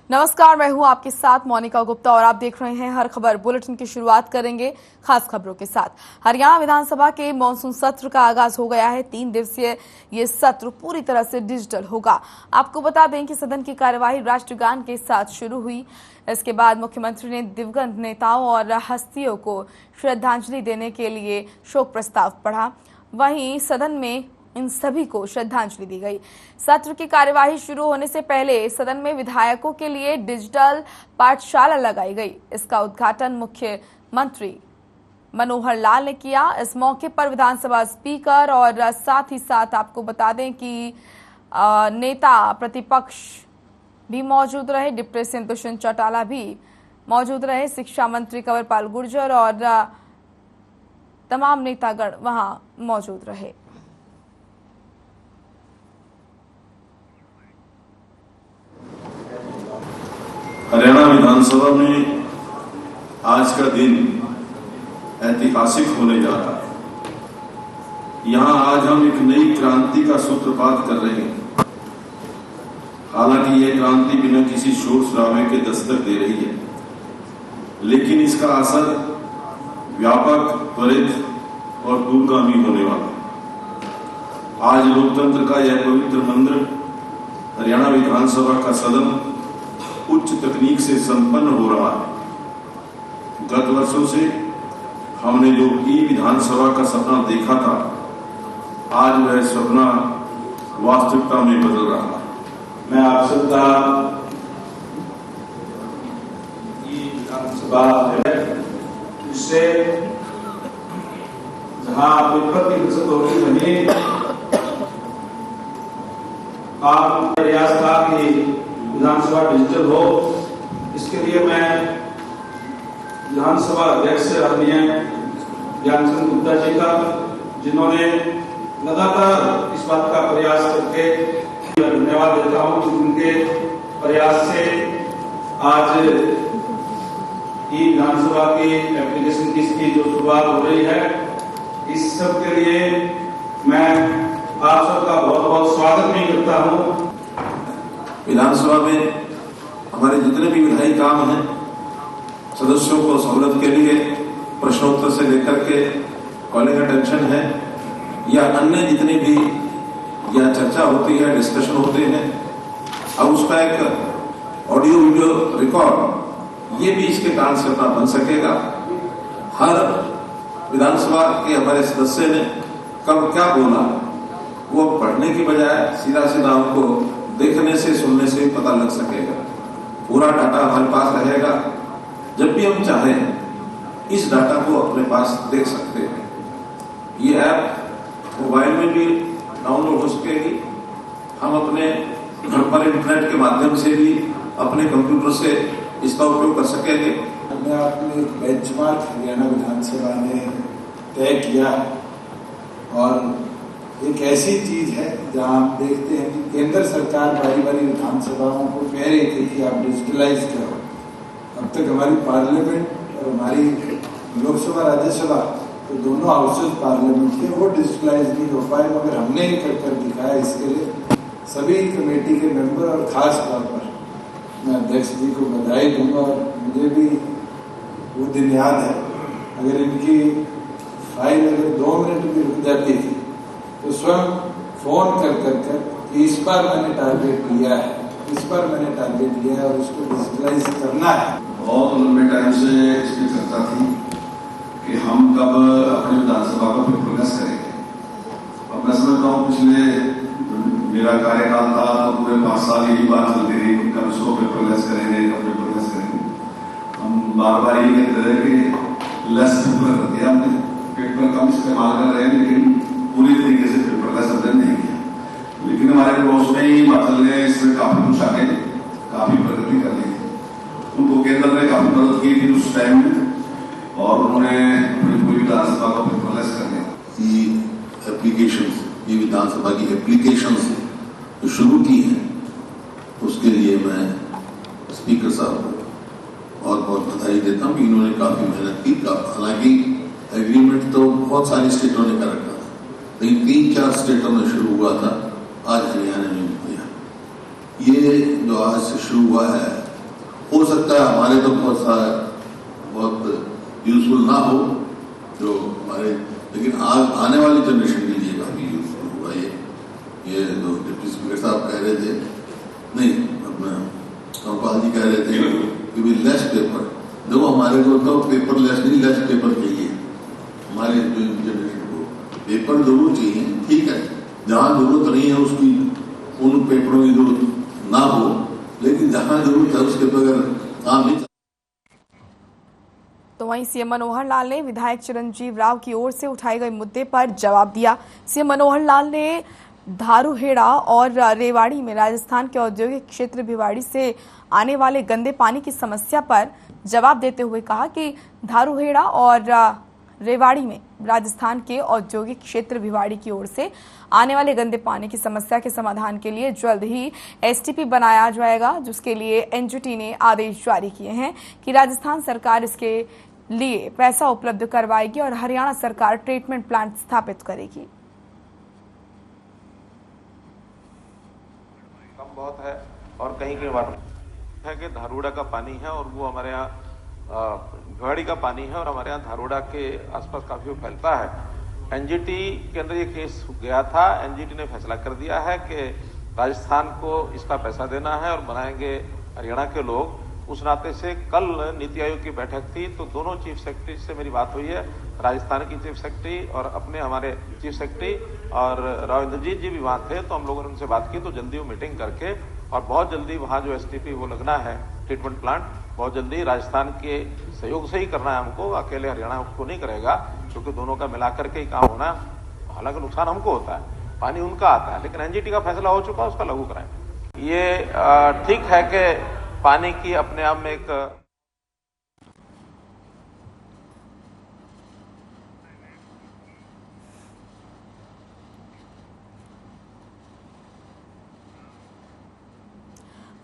नमस्कार, मैं हूं आपके साथ मोनिका गुप्ता और आप देख रहे हैं हर खबर बुलेटिन की शुरुआत करेंगे खास खबरों के साथ। हरियाणा विधानसभा के मॉनसून सत्र का आगाज हो गया है। 3 दिवसीय ये सत्र पूरी तरह से डिजिटल होगा। आपको बता दें कि सदन की कार्यवाही राष्ट्रगान के साथ शुरू हुई। इसके बाद मुख्यमंत्री ने दिवंगत नेताओं और हस्तियों को श्रद्धांजलि देने के लिए शोक प्रस्ताव पढ़ा। वहीं सदन में इन सभी को श्रद्धांजलि दी गई। सत्र की कार्यवाही शुरू होने से पहले सदन में विधायकों के लिए डिजिटल पाठशाला लगाई गई। इसका उद्घाटन मुख्यमंत्री मनोहर लाल ने किया। इस मौके पर विधानसभा स्पीकर और साथ ही साथ आपको बता दें कि नेता प्रतिपक्ष भी मौजूद रहे। डिप्टी सीएम दुष्यंत चौटाला भी मौजूद रहे। शिक्षा मंत्री कंवरपाल गुर्जर और तमाम नेतागण वहां मौजूद रहे। हरियाणा विधानसभा में आज का दिन ऐतिहासिक होने जा रहा है। यहां आज हम एक नई क्रांति का सूत्रपात कर रहे हैं। हालांकि यह क्रांति बिना किसी शोर शराबे के दस्तक दे रही है, लेकिन इसका असर व्यापक, त्वरित और दूरगामी होने वाला है। आज लोकतंत्र का यह पवित्र मंत्र हरियाणा विधानसभा का सदन उच्च तकनीक से संपन्न हो रहा है। गत वर्षों से हमने जो ई विधानसभा का सपना देखा था, आज वह सपना वास्तविकता में बदल रहा है। मैं आप सबका ई विधानसभा है, इससे जहां पेपर की बचत होगी, वहीं आप प्रयास था कि विधानसभा डिजिटल हो। इसके लिए मैं विधानसभा अध्यक्ष आदरणीय ज्ञानचंद गुप्ता जी का, जिन्होंने लगातार इस बात का प्रयास करके धन्यवाद देता हूं कि उनके प्रयास से आज ई विधानसभा की एप्लीकेशन की जो शुरुआत हो रही है, इस सब के लिए मैं आप सबका बहुत बहुत स्वागत भी करता हूं। विधानसभा में हमारे जितने भी विधायी काम हैं, सदस्यों को सहूलत के लिए प्रश्नोत्तर से लेकर के कॉलिंग अटेंशन है या अन्य जितनी भी या चर्चा होती है, डिस्कशन होते हैं, अब उसका एक ऑडियो वीडियो रिकॉर्ड ये भी इसके कारण से अपना बन सकेगा। हर विधानसभा के हमारे सदस्य ने कब क्या बोला, वो पढ़ने की बजाय सीधा सीधा उनको देखने से, सुनने से पता लग सकेगा। पूरा डाटा हमारे पास रहेगा। जब भी हम चाहें इस डाटा को अपने पास देख सकते हैं। ये ऐप मोबाइल में भी डाउनलोड हो सकेगी। हम अपने घर पर इंटरनेट के माध्यम से भी अपने कंप्यूटर से इसका उपयोग कर सकेंगे। अपने आप में एक बेंचमार्क हरियाणा विधानसभा ने तय किया और एक ऐसी चीज है जहां आप देखते हैं कि केंद्र सरकार बारी बारी विधानसभाओं को कह रही थी कि आप डिजिटलाइज करो। अब तक हमारी पार्लियामेंट और हमारी लोकसभा, राज्यसभा, तो दोनों हाउसेज पार्लियामेंट के वो डिजिटलाइज नहीं हो पाए, मगर हमने ही कर दिखाया। इसके लिए सभी कमेटी के मेंबर और खास तौर पर मैं अध्यक्ष जी को बधाई दूंगा। और मुझे भी वो दिन याद है, अगर इनकी फाइल अगर 2 मिनट भी रुक जाती थी तो स्वयं फोन कर इस बार मैंने टारगेट लिया है, इस बार मैंने टारगेट लिया है और उसको डिजिटलाइज करना है। बहुत लंबे टाइम से इसमें चर्चा थी कि हम कब अपने विधानसभा को पेपरलेस करेंगे। अब मैं समझता हूँ पिछले मेरा कार्यकाल था तो पूरे 5 साल यही बात चलती रही, कब इसको पेपरलेस करेंगे, कब पेपरलेस करेंगे। हम बार बार ये कहते रहे कि लेस पेपर कर दिया हमने, पेपर कम इस्तेमाल कर रहे हैं, लेकिन पूरी तरीके से पेपरलेस हमने नहीं किया। लेकिन हमारे पड़ोस में ही हिमाचल ने इसमें काफी कुछ आगे, काफी प्रगति कर ली। उनको केंद्र ने काफी मदद की थी उस टाइम में और उन्होंने पूरी विधानसभा को पेपरलेस कर दिया। एप्लीकेशंस, ये विधानसभा की एप्लीकेशंस जो शुरू की है, उसके लिए मैं स्पीकर साहब को बहुत बहुत बधाई देता हूँ। इन्होंने काफी मेहनत की। हालांकि एग्रीमेंट तो बहुत सारी स्टेटों ने कर रखा था, लेकिन 3-4 स्टेटों में शुरू हुआ था, आज हरियाणा में किया। ये जो आज से शुरू हुआ है, 3 स्टेटों में, उसके लिए मैं स्पीकर साहब को बहुत बहुत बधाई देता हूँ। इन्होंने काफी मेहनत की। हालांकि एग्रीमेंट तो बहुत सारी स्टेटों ने कर रखा था, लेकिन 3-4 स्टेटों में शुरू हुआ था, आज हरियाणा में किया। ये जो आज से शुरू हुआ है हो सकता है हमारे तो बहुत यूजफुल ना हो जो हमारे, लेकिन आने वाली जनरेशन के लिए काफी यूजफुल होगा ये जो डिप्टी स्पीकर साहब कह रहे थे, नहीं अपना कंपाल जी कह रहे थे कि भी लेस पेपर, देखो हमारे को तो पेपर लेस नहीं, लेस पेपर चाहिए हमारे जनरेशन को। पेपर जरूर चाहिए, ठीक है, जहाँ जरूरत नहीं है उसकी उन पेपरों की जरूरत ना हो, लेकिन जहाँ जरूरत है उसके बगैर काम नहीं। तो वहीं सीएम मनोहर लाल ने विधायक चिरंजीव राव की ओर से उठाए गए मुद्दे पर जवाब दिया। सीएम मनोहर लाल ने धारूहेड़ा और रेवाड़ी में राजस्थान के औद्योगिक क्षेत्र भिवाड़ी से आने वाले गंदे पानी की समस्या पर जवाब देते हुए कहा कि धारूहेड़ा और रेवाड़ी में राजस्थान के औद्योगिक क्षेत्र भिवाड़ी की ओर से आने वाले गंदे पानी की समस्या के समाधान के लिए जल्द ही एसटीपी बनाया जाएगा, जिसके लिए एनजीटी ने आदेश जारी किए हैं कि राजस्थान सरकार इसके लिए पैसा उपलब्ध करवाएगी और हरियाणा सरकार ट्रीटमेंट प्लांट स्थापित करेगी। कम बहुत है और कहीं कहीं वाटर है कि धारूड़ा का पानी है और वो हमारे यहाँ भिवाड़ी का पानी है और हमारे यहाँ धारूड़ा के आसपास काफी फैलता है। एनजीटी के अंदर ये केस गया था, एनजीटी ने फैसला कर दिया है कि राजस्थान को इसका पैसा देना है और बनाएंगे हरियाणा के लोग। उस नाते से कल नीति आयोग की बैठक थी तो दोनों चीफ सेक्रेटरी से मेरी बात हुई है, राजस्थान की चीफ सेक्रेटरी और अपने हमारे चीफ सेक्रेटरी और राव इंद्रजीत जी भी वहाँ थे, तो हम लोगों ने उनसे बात की तो जल्दी वो मीटिंग करके और बहुत जल्दी वहाँ जो एसटीपी वो लगना है ट्रीटमेंट प्लांट, बहुत जल्दी राजस्थान के सहयोग से ही करना है हमको, अकेले हरियाणा को नहीं करेगा, क्योंकि दोनों का मिलाकर के ही काम होना। हालांकि नुकसान हमको होता है, पानी उनका आता है, लेकिन एनजीटी का फैसला हो चुका है, उसका लागू कराएंगे। ये ठीक है कि पानी की अपने आप में एक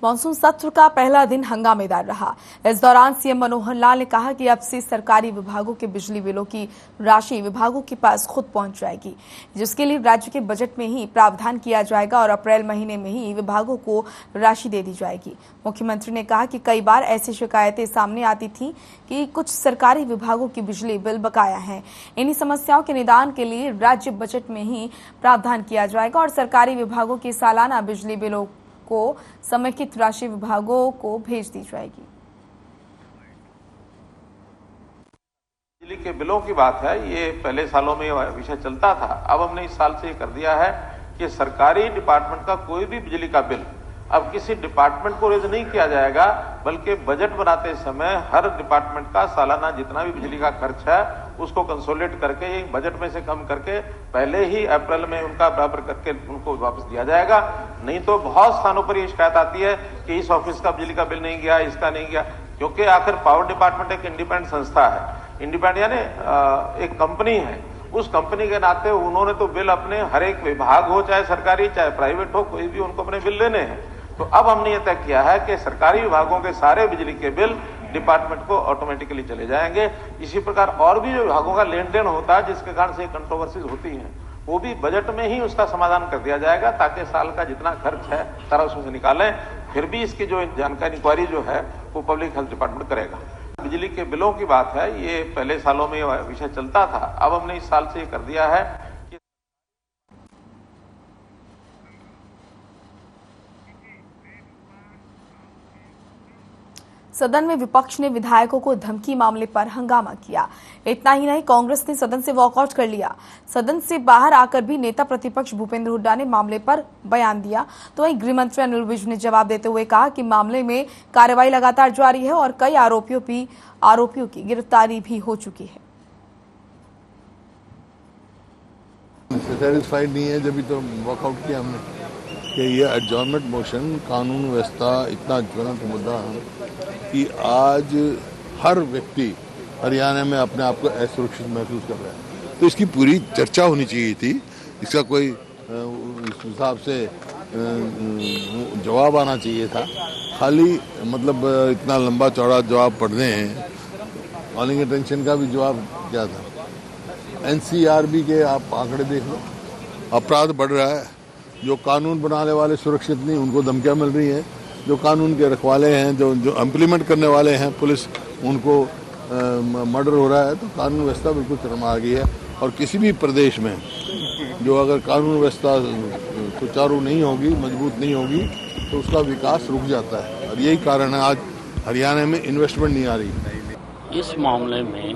मानसून सत्र का पहला दिन हंगामेदार रहा। इस दौरान सीएम मनोहर लाल ने कहा कि अब से सरकारी विभागों के बिजली बिलों की राशि विभागों के पास खुद पहुंच जाएगी, जिसके लिए राज्य के बजट में ही प्रावधान किया जाएगा और अप्रैल महीने में ही विभागों को राशि दे दी जाएगी। मुख्यमंत्री ने कहा कि कई बार ऐसी शिकायतें सामने आती थी कि कुछ सरकारी विभागों की बिजली बिल बकाया है। इन्हीं समस्याओं के निदान के लिए राज्य बजट में ही प्रावधान किया जाएगा और सरकारी विभागों की सालाना बिजली बिलों को समेकित राशि विभागों को भेज दी जाएगी। बिजली के बिलों की बात है, ये पहले सालों में विषय चलता था। अब हमने इस साल से ये कर दिया है कि सरकारी डिपार्टमेंट का कोई भी बिजली का बिल अब किसी डिपार्टमेंट को रेज नहीं किया जाएगा, बल्कि बजट बनाते समय हर डिपार्टमेंट का सालाना जितना भी बिजली का खर्च है उसको कंसोलिडेट करके बजट में से कम करके पहले ही अप्रैल में उनका बराबर करके उनको वापस दिया जाएगा। नहीं तो बहुत स्थानों पर ये शिकायत आती है कि इस ऑफिस का बिजली का बिल नहीं गया, इसका नहीं गया, क्योंकि आखिर पावर डिपार्टमेंट एक इंडिपेंडेंट संस्था है, इंडिपेंडेंट यानी एक कंपनी है। उस कंपनी के नाते उन्होंने तो बिल अपने हर एक विभाग हो, चाहे सरकारी चाहे प्राइवेट हो, कोई भी उनको अपने बिल लेने हैं। तो अब हमने ये तय किया है कि सरकारी विभागों के सारे बिजली के बिल डिपार्टमेंट को ऑटोमेटिकली चले जाएंगे। इसी प्रकार और भी जो विभागों का लेन देन होता है जिसके कारण से कंट्रोवर्सीज होती हैं, वो भी बजट में ही उसका समाधान कर दिया जाएगा, ताकि साल का जितना खर्च है सारा उसमें से निकालें। फिर भी इसकी जो जानकारी इंक्वायरी जो है वो पब्लिक हेल्थ डिपार्टमेंट करेगा। बिजली के बिलों की बात है, ये पहले सालों में विषय चलता था। अब हमने इस साल से ये कर दिया है कि सदन में विपक्ष ने विधायकों को धमकी मामले पर हंगामा किया। इतना ही नहीं, कांग्रेस ने सदन से वॉकआउट कर लिया। सदन से बाहर आकर भी नेता प्रतिपक्ष भूपेंद्र हुड्डा ने मामले पर बयान दिया। तो वहीं गृह मंत्री अनिल विज ने जवाब देते हुए कहा कि मामले में कार्रवाई लगातार जारी है और कई आरोपियों की गिरफ्तारी भी हो चुकी है। सेटिस्फाइड नहीं है, जब तो वॉकआउट किया हमने कि ये एडजॉर्नमेंट मोशन कानून व्यवस्था इतना ज्वलंत मुद्दा है कि आज हर व्यक्ति हरियाणा में अपने आप को असुरक्षित महसूस कर रहा है। तो इसकी पूरी चर्चा होनी चाहिए थी, इसका कोई इस हिसाब से जवाब आना चाहिए था। खाली मतलब इतना लंबा चौड़ा जवाब पढ़ने हैं, कॉलिंग अटेंशन का भी जवाब क्या था। एनसीआरबी के आप आंकड़े देख लो, अपराध बढ़ रहा है, जो कानून बनाने वाले सुरक्षित नहीं उनको धमकियां मिल रही हैं, जो कानून के रखवाले हैं, जो जो इम्प्लीमेंट करने वाले हैं पुलिस, उनको मर्डर हो रहा है, तो कानून व्यवस्था बिल्कुल चरमरा गई है। और किसी भी प्रदेश में जो अगर कानून व्यवस्था सुचारू नहीं होगी, मजबूत नहीं होगी, तो उसका विकास रुक जाता है। और यही कारण है आज हरियाणा में इन्वेस्टमेंट नहीं आ रही। इस मामले में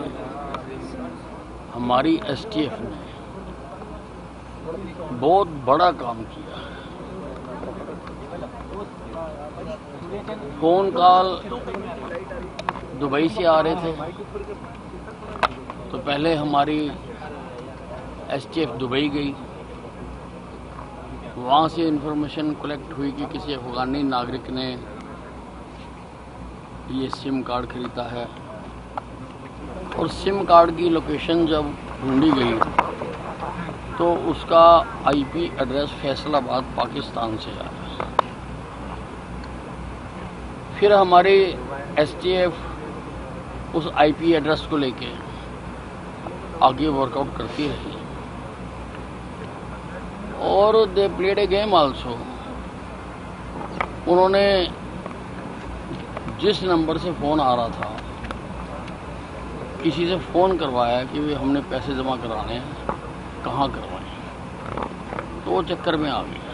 हमारी एसटीएफ ने बहुत बड़ा काम किया। फोन कॉल दुबई से आ रहे थे, तो पहले हमारी एसटीएफ दुबई गई, वहाँ से इंफॉर्मेशन कलेक्ट हुई कि किसी अफगानी नागरिक ने ये सिम कार्ड खरीदा है, और सिम कार्ड की लोकेशन जब ढूंढी गई तो उसका आईपी एड्रेस फैसलाबाद पाकिस्तान से आया। फिर हमारी एसटीएफ उस आईपी एड्रेस को लेके आगे वर्कआउट करती रही, और they played a game also. उन्होंने जिस नंबर से फ़ोन आ रहा था, किसी से फ़ोन करवाया कि भाई हमने पैसे जमा कराने हैं, कहाँ करवाएं, तो वो चक्कर में आ गए।